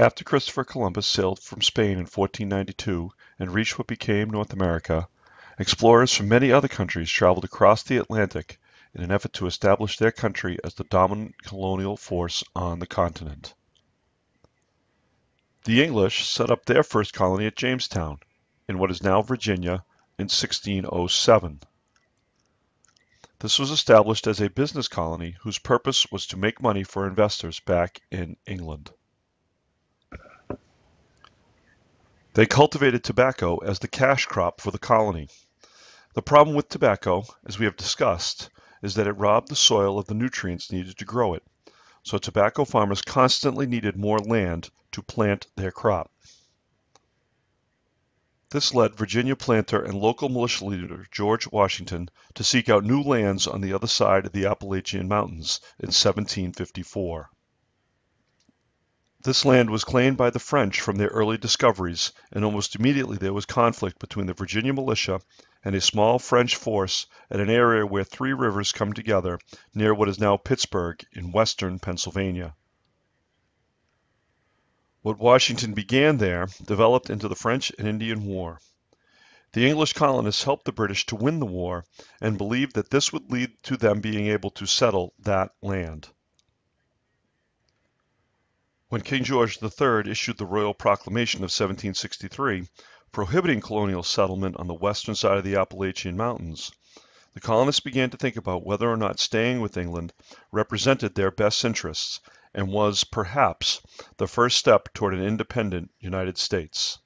After Christopher Columbus sailed from Spain in 1492 and reached what became North America, explorers from many other countries traveled across the Atlantic in an effort to establish their country as the dominant colonial force on the continent. The English set up their first colony at Jamestown, in what is now Virginia, in 1607. This was established as a business colony whose purpose was to make money for investors back in England. They cultivated tobacco as the cash crop for the colony. The problem with tobacco, as we have discussed, is that it robbed the soil of the nutrients needed to grow it, so tobacco farmers constantly needed more land to plant their crop. This led Virginia planter and local militia leader George Washington to seek out new lands on the other side of the Appalachian Mountains in 1754. This land was claimed by the French from their early discoveries, and almost immediately there was conflict between the Virginia militia and a small French force at an area where three rivers come together near what is now Pittsburgh in western Pennsylvania. What Washington began there developed into the French and Indian War. The English colonists helped the British to win the war and believed that this would lead to them being able to settle that land. When King George III issued the Royal Proclamation of 1763, prohibiting colonial settlement on the western side of the Appalachian Mountains, the colonists began to think about whether or not staying with England represented their best interests and was, perhaps, the first step toward an independent United States.